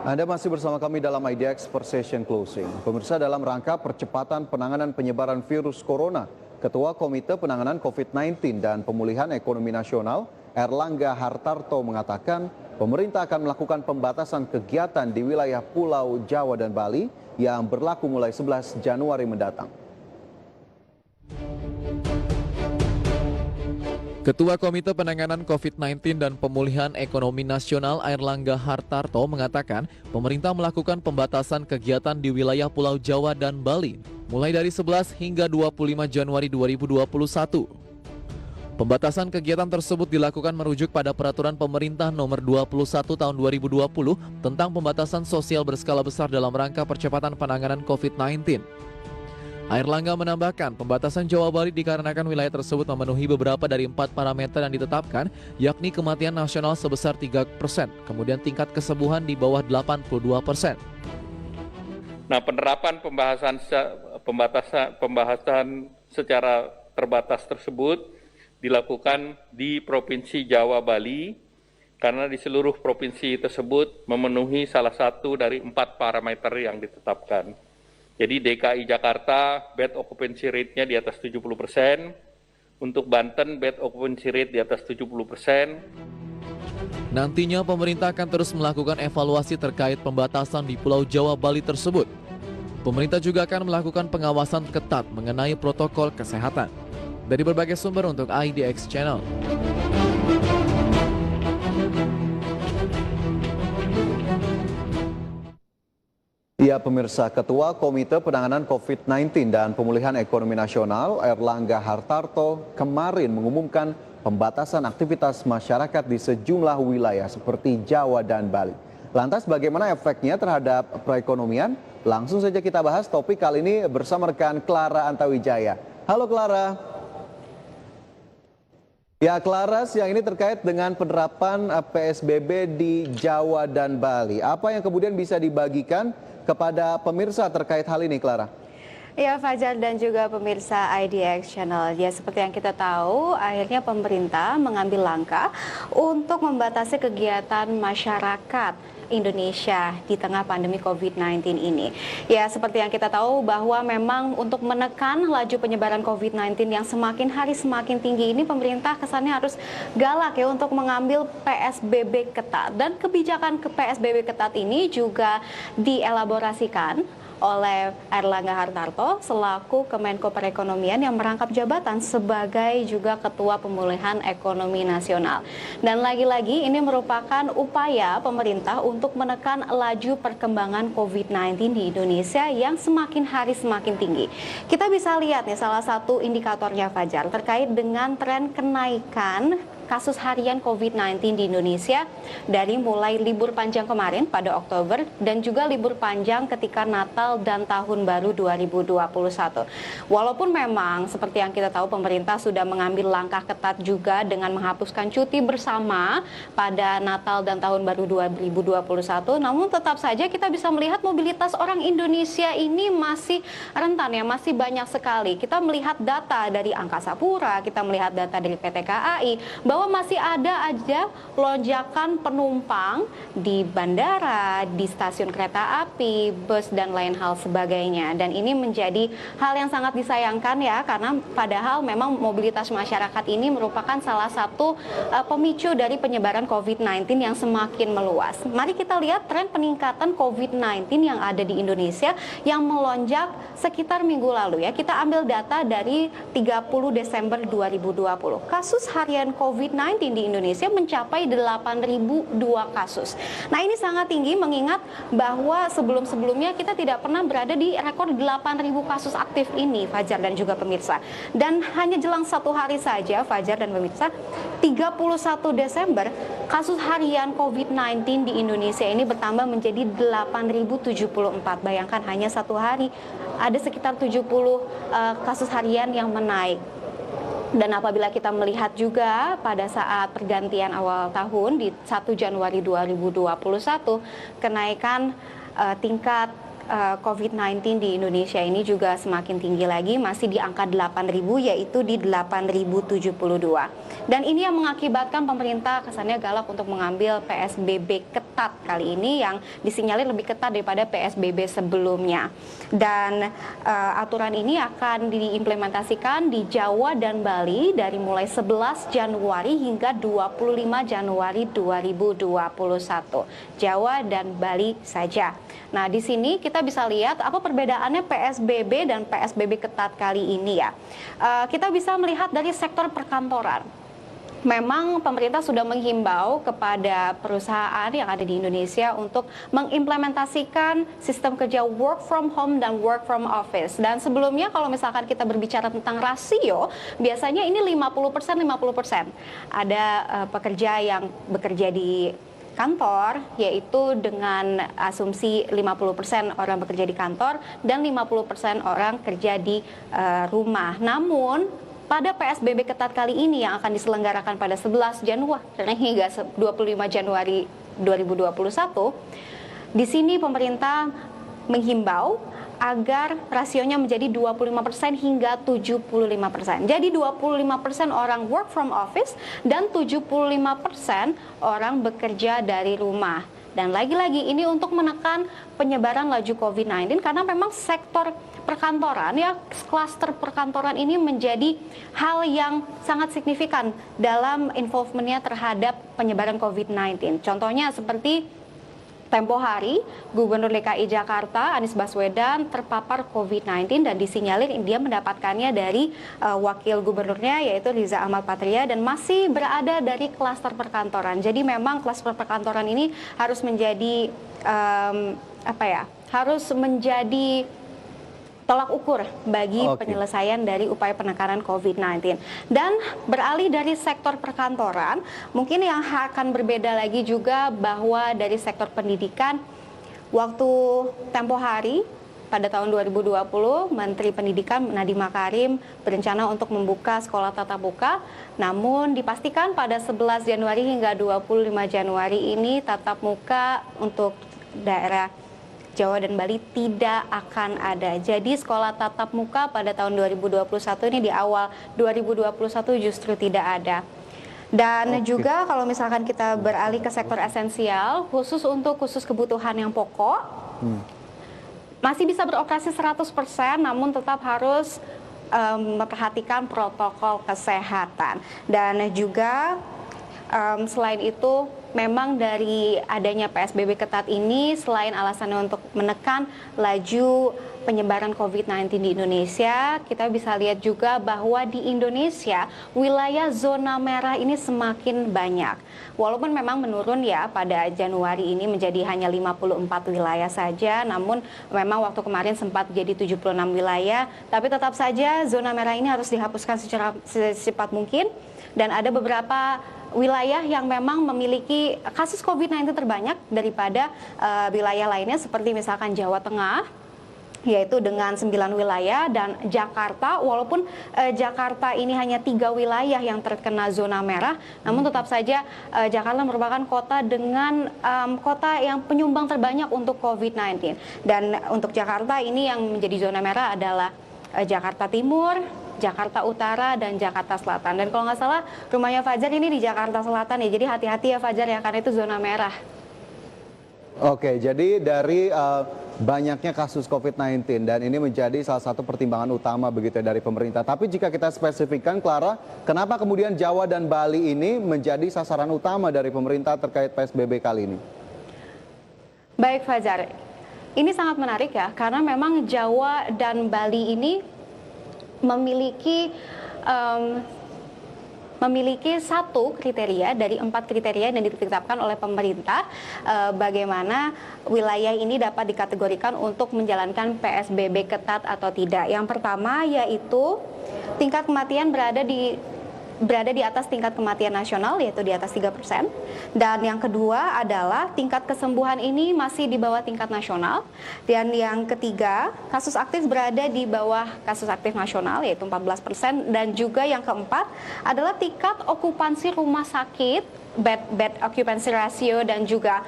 Anda masih bersama kami dalam IDX per Session Closing. Pemirsa, dalam rangka percepatan penanganan penyebaran virus corona, Ketua Komite Penanganan COVID-19 dan Pemulihan Ekonomi Nasional, Erlangga Hartarto mengatakan pemerintah akan melakukan pembatasan kegiatan di wilayah Pulau Jawa dan Bali yang berlaku mulai 11 Januari mendatang. Ketua Komite Penanganan COVID-19 dan Pemulihan Ekonomi Nasional Erlangga Hartarto mengatakan pemerintah melakukan pembatasan kegiatan di wilayah Pulau Jawa dan Bali mulai dari 11 hingga 25 Januari 2021. Pembatasan kegiatan tersebut dilakukan merujuk pada Peraturan Pemerintah Nomor 21 Tahun 2020 tentang pembatasan sosial berskala besar dalam rangka percepatan penanganan COVID-19. Erlangga menambahkan pembatasan Jawa Bali dikarenakan wilayah tersebut memenuhi beberapa dari 4 parameter yang ditetapkan, yakni kematian nasional sebesar 3%, kemudian tingkat kesembuhan di bawah 82%. Nah, penerapan pembahasan secara terbatas tersebut dilakukan di Provinsi Jawa Bali karena di seluruh provinsi tersebut memenuhi salah satu dari 4 parameter yang ditetapkan. Jadi DKI Jakarta bed occupancy rate-nya di atas 70%, untuk Banten bed occupancy rate di atas 70%. Nantinya pemerintah akan terus melakukan evaluasi terkait pembatasan di Pulau Jawa Bali tersebut. Pemerintah juga akan melakukan pengawasan ketat mengenai protokol kesehatan. Dari berbagai sumber untuk IDX Channel. Ya, pemirsa, Ketua Komite Penanganan COVID-19 dan Pemulihan Ekonomi Nasional Erlangga Hartarto kemarin mengumumkan pembatasan aktivitas masyarakat di sejumlah wilayah seperti Jawa dan Bali. Lantas bagaimana efeknya terhadap perekonomian? Langsung saja kita bahas topik kali ini bersama rekan Clara Antawijaya. Halo Clara. Ya Clara, siang ini terkait dengan penerapan PSBB di Jawa dan Bali. Apa yang kemudian bisa dibagikan kepada pemirsa terkait hal ini, Clara? Ya, Fajar dan juga pemirsa IDX Channel. Ya, seperti yang kita tahu, akhirnya pemerintah mengambil langkah untuk membatasi kegiatan masyarakat Indonesia di tengah pandemi COVID-19 ini. Ya, seperti yang kita tahu bahwa memang untuk menekan laju penyebaran COVID-19 yang semakin hari semakin tinggi ini, pemerintah kesannya harus galak ya untuk mengambil PSBB ketat. Dan kebijakan PSBB ketat ini juga dielaborasikan oleh Erlangga Hartarto selaku Kemenko Perekonomian yang merangkap jabatan sebagai juga Ketua Pemulihan Ekonomi Nasional. Dan lagi-lagi ini merupakan upaya pemerintah untuk menekan laju perkembangan COVID-19 di Indonesia yang semakin hari semakin tinggi. Kita bisa lihat nih salah satu indikatornya, Fajar, terkait dengan tren kenaikan kasus harian COVID-19 di Indonesia dari mulai libur panjang kemarin pada Oktober dan juga libur panjang ketika Natal dan Tahun Baru 2021. Walaupun memang seperti yang kita tahu pemerintah sudah mengambil langkah ketat juga dengan menghapuskan cuti bersama pada Natal dan Tahun Baru 2021, namun tetap saja kita bisa melihat mobilitas orang Indonesia ini masih rentan ya, masih banyak sekali. Kita melihat data dari Angkasa Pura, kita melihat data dari PT KAI, bahwa masih ada aja lonjakan penumpang di bandara, di stasiun kereta api, bus, dan lain hal sebagainya. Dan ini menjadi hal yang sangat disayangkan ya, karena padahal memang mobilitas masyarakat ini merupakan salah satu pemicu dari penyebaran COVID-19 yang semakin meluas. Mari kita lihat tren peningkatan COVID-19 yang ada di Indonesia yang melonjak sekitar minggu lalu ya. Kita ambil data dari 30 Desember 2020. Kasus harian COVID-19 di Indonesia mencapai 8.002 kasus. Nah, ini sangat tinggi mengingat bahwa sebelum-sebelumnya kita tidak pernah berada di rekor 8.000 kasus aktif ini, Fajar dan juga pemirsa. Dan hanya jelang satu hari saja, Fajar dan pemirsa, 31 Desember, kasus harian COVID-19 di Indonesia ini bertambah menjadi 8.074. Bayangkan hanya satu hari ada sekitar 70 kasus harian yang menaik. Dan apabila kita melihat juga pada saat pergantian awal tahun di 1 Januari 2021, kenaikan tingkat COVID-19 di Indonesia ini juga semakin tinggi lagi, masih di angka 8.000, yaitu di 8.072. Dan ini yang mengakibatkan pemerintah kesannya galak untuk mengambil PSBB ketat ketat kali ini yang disinyalir lebih ketat daripada PSBB sebelumnya. Dan aturan ini akan diimplementasikan di Jawa dan Bali dari mulai 11 Januari hingga 25 Januari 2021. Jawa dan Bali saja. Nah, di sini kita bisa lihat apa perbedaannya PSBB dan PSBB ketat kali ini ya. Kita bisa melihat dari sektor perkantoran. Memang pemerintah sudah menghimbau kepada perusahaan yang ada di Indonesia untuk mengimplementasikan sistem kerja work from home dan work from office. Dan sebelumnya kalau misalkan kita berbicara tentang rasio, biasanya ini 50%. Ada pekerja yang bekerja di kantor, yaitu dengan asumsi 50% orang bekerja di kantor dan 50% orang kerja di rumah. Namun pada PSBB ketat kali ini yang akan diselenggarakan pada 11 Januari hingga 25 Januari 2021, di sini pemerintah menghimbau agar rasionya menjadi 25% hingga 75%. Jadi 25% orang work from office dan 75% orang bekerja dari rumah. Dan lagi-lagi ini untuk menekan penyebaran laju COVID-19 karena memang sektor perkantoran ya, klaster perkantoran ini menjadi hal yang sangat signifikan dalam involvementnya terhadap penyebaran COVID-19. Contohnya seperti tempo hari, Gubernur DKI Jakarta Anies Baswedan terpapar COVID-19 dan disinyalir dia mendapatkannya dari wakil gubernurnya yaitu Riza Ahmad Patria dan masih berada dari klaster perkantoran. Jadi memang klaster perkantoran ini harus menjadi harus menjadi tolak ukur bagi penyelesaian dari upaya penekanan COVID-19. Dan beralih dari sektor perkantoran, mungkin yang akan berbeda lagi juga bahwa dari sektor pendidikan, waktu tempo hari pada tahun 2020, Menteri Pendidikan Nadiem Makarim berencana untuk membuka sekolah tatap muka, namun dipastikan pada 11 Januari hingga 25 Januari ini tatap muka untuk daerah Jawa dan Bali tidak akan ada. Jadi sekolah tatap muka pada tahun 2021 ini di awal 2021 justru tidak ada. Dan juga kalau misalkan kita beralih ke sektor esensial, khusus kebutuhan yang pokok, masih bisa beroperasi 100%, namun tetap harus memperhatikan protokol kesehatan. Dan juga selain itu, memang dari adanya PSBB ketat ini, selain alasannya untuk menekan laju penyebaran COVID-19 di Indonesia, kita bisa lihat juga bahwa di Indonesia wilayah zona merah ini semakin banyak. Walaupun memang menurun ya pada Januari ini menjadi hanya 54 wilayah saja, namun memang waktu kemarin sempat jadi 76 wilayah, tapi tetap saja zona merah ini harus dihapuskan secara secepat mungkin dan ada beberapa wilayah yang memang memiliki kasus COVID-19 terbanyak daripada wilayah lainnya seperti misalkan Jawa Tengah, yaitu dengan 9 wilayah, dan Jakarta, walaupun Jakarta ini hanya 3 wilayah yang terkena zona merah, namun tetap saja Jakarta merupakan kota dengan kota yang penyumbang terbanyak untuk COVID-19. Dan untuk Jakarta ini yang menjadi zona merah adalah Jakarta Timur, Jakarta Utara, dan Jakarta Selatan. Dan kalau nggak salah rumahnya Fajar ini di Jakarta Selatan ya, jadi hati-hati ya Fajar ya, karena itu zona merah. Oke, jadi dari banyaknya kasus COVID-19 dan ini menjadi salah satu pertimbangan utama begitu ya dari pemerintah. Tapi jika kita spesifikkan, Clara, kenapa kemudian Jawa dan Bali ini menjadi sasaran utama dari pemerintah terkait PSBB kali ini? Baik Fajar, ini sangat menarik ya, karena memang Jawa dan Bali ini memiliki satu kriteria dari 4 kriteria yang ditetapkan oleh pemerintah bagaimana wilayah ini dapat dikategorikan untuk menjalankan PSBB ketat atau tidak. Yang pertama yaitu tingkat kematian berada di atas tingkat kematian nasional, yaitu di atas 3%. Dan yang kedua adalah tingkat kesembuhan ini masih di bawah tingkat nasional. Dan yang ketiga, kasus aktif berada di bawah kasus aktif nasional, yaitu 14%. Dan juga yang keempat adalah tingkat okupansi rumah sakit bed occupancy ratio dan juga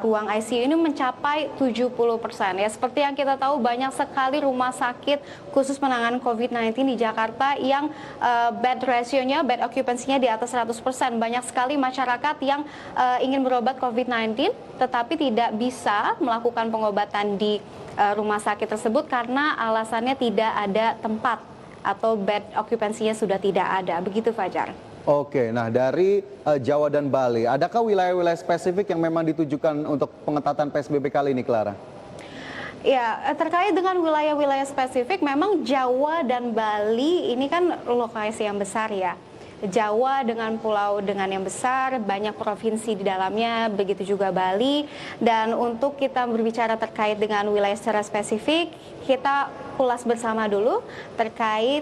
ruang ICU ini mencapai 70%. Ya, seperti yang kita tahu banyak sekali rumah sakit khusus penanganan COVID-19 di Jakarta yang bed ratio-nya, bed occupancy-nya di atas 100%. Banyak sekali masyarakat yang ingin berobat COVID-19 tetapi tidak bisa melakukan pengobatan di rumah sakit tersebut karena alasannya tidak ada tempat atau bed occupancy-nya sudah tidak ada. Begitu, Fajar. Oke, nah dari Jawa dan Bali, adakah wilayah-wilayah spesifik yang memang ditujukan untuk pengetatan PSBB kali ini, Clara? Ya, terkait dengan wilayah-wilayah spesifik, memang Jawa dan Bali ini kan lokasi yang besar ya. Jawa dengan pulau dengan yang besar, banyak provinsi di dalamnya, begitu juga Bali. Dan untuk kita berbicara terkait dengan wilayah secara spesifik, kita ulas bersama dulu terkait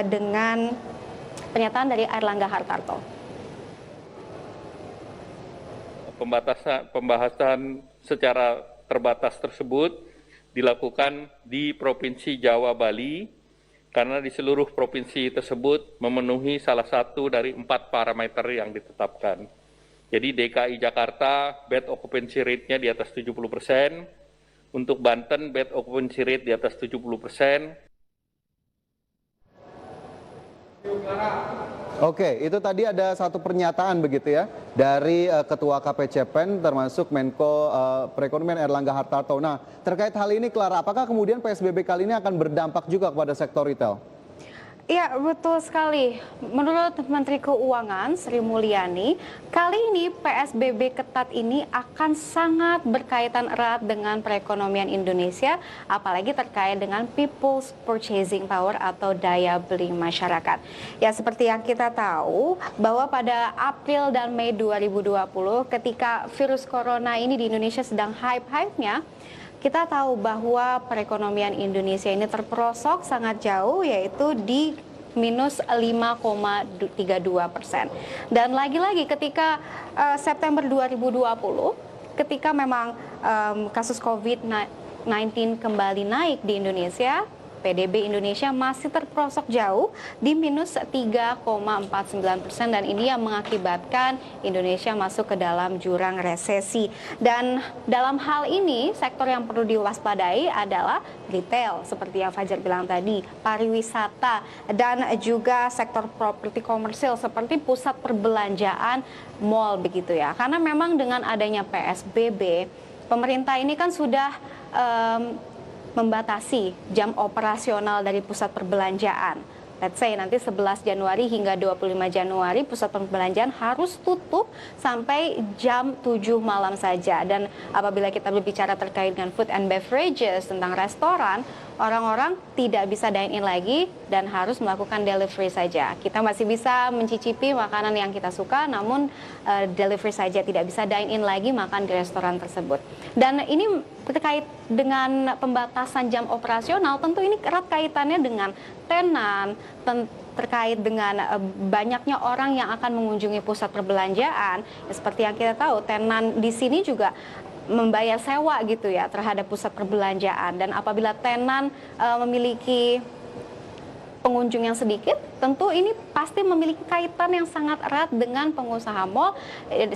dengan pernyataan dari Airlangga Hartarto. Pembahasan secara terbatas tersebut dilakukan di Provinsi Jawa Bali karena di seluruh provinsi tersebut memenuhi salah satu dari 4 parameter yang ditetapkan. Jadi DKI Jakarta bed occupancy rate-nya di atas 70%, untuk Banten bed occupancy rate di atas 70%. Oke, itu tadi ada satu pernyataan begitu ya dari Ketua KPCPEN termasuk Menko Perekonomian Airlangga Hartarto. Nah, terkait hal ini, Clara, apakah kemudian PSBB kali ini akan berdampak juga kepada sektor retail? Ya, betul sekali. Menurut Menteri Keuangan Sri Mulyani, kali ini PSBB ketat ini akan sangat berkaitan erat dengan perekonomian Indonesia, apalagi terkait dengan people's purchasing power atau daya beli masyarakat. Ya, seperti yang kita tahu bahwa pada April dan Mei 2020 ketika virus corona ini di Indonesia sedang hype-hype-nya, kita tahu bahwa perekonomian Indonesia ini terperosok sangat jauh, yaitu di minus 5,32%. Dan lagi-lagi ketika September 2020, ketika memang kasus COVID-19 kembali naik di Indonesia, PDB Indonesia masih terperosok jauh di minus 3,49% dan ini yang mengakibatkan Indonesia masuk ke dalam jurang resesi. Dan dalam hal ini sektor yang perlu diwaspadai adalah retail seperti yang Fajar bilang tadi, pariwisata dan juga sektor properti komersil seperti pusat perbelanjaan, mall begitu ya. Karena memang dengan adanya PSBB, pemerintah ini kan sudah membatasi jam operasional dari pusat perbelanjaan. Let's say nanti 11 Januari hingga 25 Januari pusat perbelanjaan harus tutup sampai jam 7 malam saja. Dan apabila kita berbicara terkait dengan food and beverages, tentang restoran, orang-orang tidak bisa dine-in lagi dan harus melakukan delivery saja. Kita masih bisa mencicipi makanan yang kita suka, namun delivery saja, tidak bisa dine-in lagi makan di restoran tersebut. Dan ini terkait dengan pembatasan jam operasional, tentu ini erat kaitannya dengan tenan, terkait dengan banyaknya orang yang akan mengunjungi pusat perbelanjaan. Ya, seperti yang kita tahu, tenan di sini juga membayar sewa gitu ya terhadap pusat perbelanjaan. Dan apabila tenan memiliki pengunjung yang sedikit, tentu ini pasti memiliki kaitan yang sangat erat dengan pengusaha mal,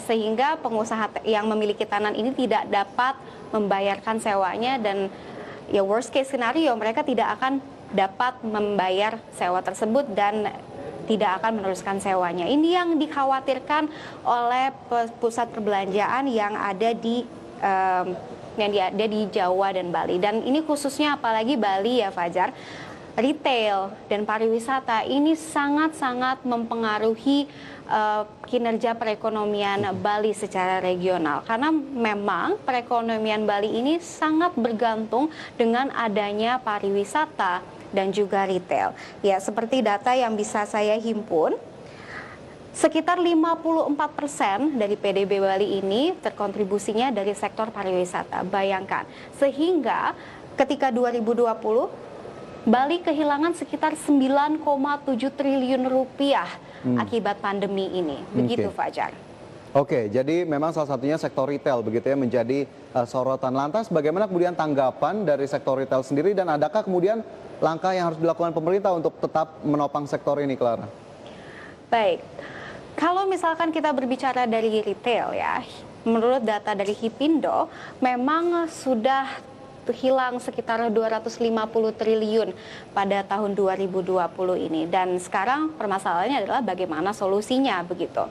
sehingga pengusaha yang memiliki tenan ini tidak dapat membayarkan sewanya dan ya worst case scenario mereka tidak akan dapat membayar sewa tersebut dan tidak akan meneruskan sewanya. Ini yang dikhawatirkan oleh pusat perbelanjaan yang ada di Jawa dan Bali. Dan ini khususnya apalagi Bali ya Fajar, retail dan pariwisata ini sangat-sangat mempengaruhi kinerja perekonomian Bali secara regional. Karena memang perekonomian Bali ini sangat bergantung dengan adanya pariwisata dan juga retail. Ya, seperti data yang bisa saya himpun, sekitar 54% dari PDB Bali ini terkontribusinya dari sektor pariwisata. Bayangkan, sehingga ketika 2020 Bali kehilangan sekitar 9,7 triliun rupiah akibat pandemi ini. Begitu Fajar. Oke, jadi memang salah satunya sektor retail begitu ya menjadi sorotan. Lantas bagaimana kemudian tanggapan dari sektor retail sendiri dan adakah kemudian langkah yang harus dilakukan pemerintah untuk tetap menopang sektor ini, Clara? Baik. Kalau misalkan kita berbicara dari retail ya, menurut data dari Hipindo memang sudah hilang sekitar 250 triliun pada tahun 2020 ini, dan sekarang permasalahannya adalah bagaimana solusinya begitu.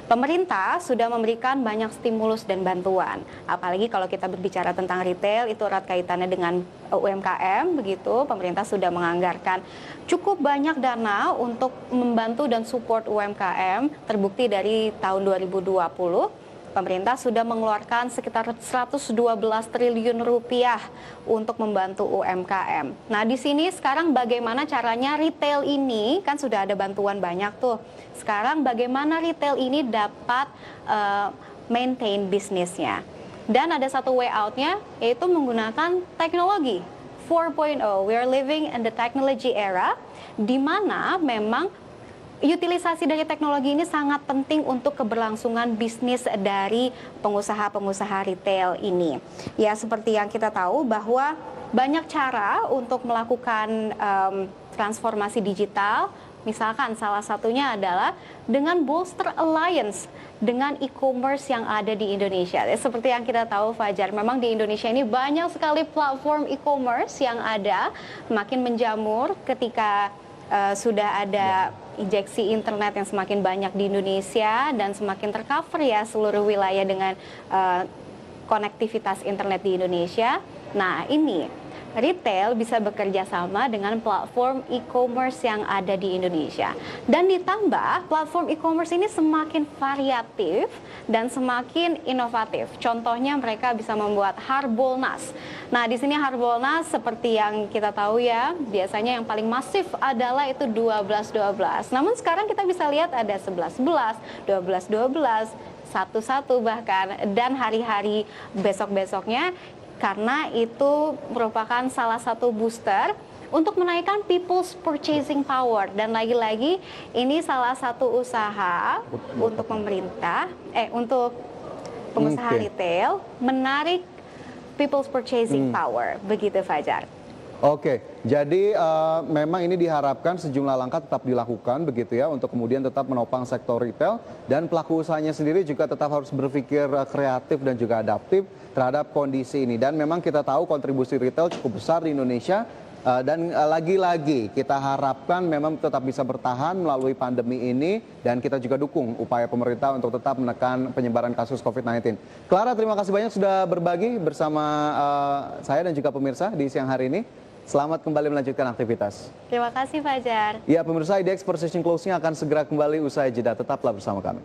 Pemerintah sudah memberikan banyak stimulus dan bantuan, apalagi kalau kita berbicara tentang retail itu erat kaitannya dengan UMKM begitu. Pemerintah sudah menganggarkan cukup banyak dana untuk membantu dan support UMKM. Terbukti dari tahun 2020 pemerintah sudah mengeluarkan sekitar 112 triliun rupiah untuk membantu UMKM. Nah, di sini sekarang bagaimana caranya retail ini, kan sudah ada bantuan banyak tuh. Sekarang bagaimana retail ini dapat maintain bisnisnya. Dan ada satu way out-nya, yaitu menggunakan teknologi 4.0. We are living in the technology era, di mana memang utilisasi dari teknologi ini sangat penting untuk keberlangsungan bisnis dari pengusaha-pengusaha retail ini. Ya, seperti yang kita tahu bahwa banyak cara untuk melakukan transformasi digital. Misalkan salah satunya adalah dengan bolster alliance dengan e-commerce yang ada di Indonesia. Seperti yang kita tahu, Fajar, memang di Indonesia ini banyak sekali platform e-commerce yang ada, makin menjamur ketika sudah ada injeksi internet yang semakin banyak di Indonesia dan semakin tercover ya seluruh wilayah dengan konektivitas internet di Indonesia. Nah, ini retail bisa bekerja sama dengan platform e-commerce yang ada di Indonesia. Dan ditambah platform e-commerce ini semakin variatif dan semakin inovatif. Contohnya mereka bisa membuat Harbolnas. Nah, di sini Harbolnas seperti yang kita tahu ya, biasanya yang paling masif adalah itu 12-12. Namun sekarang kita bisa lihat ada 11-11, 12-12, 1-1 bahkan, dan hari-hari besok-besoknya, karena itu merupakan salah satu booster untuk menaikkan people's purchasing power. Dan lagi-lagi ini salah satu usaha untuk pemerintah, untuk pengusaha retail menarik people's purchasing power. Begitu, Fajar. Oke, jadi memang ini diharapkan sejumlah langkah tetap dilakukan begitu ya untuk kemudian tetap menopang sektor retail, dan pelaku usahanya sendiri juga tetap harus berpikir kreatif dan juga adaptif terhadap kondisi ini. Dan memang kita tahu kontribusi retail cukup besar di Indonesia, dan lagi-lagi kita harapkan memang tetap bisa bertahan melalui pandemi ini, dan kita juga dukung upaya pemerintah untuk tetap menekan penyebaran kasus COVID-19. Clara, terima kasih banyak sudah berbagi bersama saya dan juga pemirsa di siang hari ini. Selamat kembali melanjutkan aktivitas. Terima kasih, Fajar. Ya, pemirsa, IDX Precision Close-nya akan segera kembali usai jeda. Tetaplah bersama kami.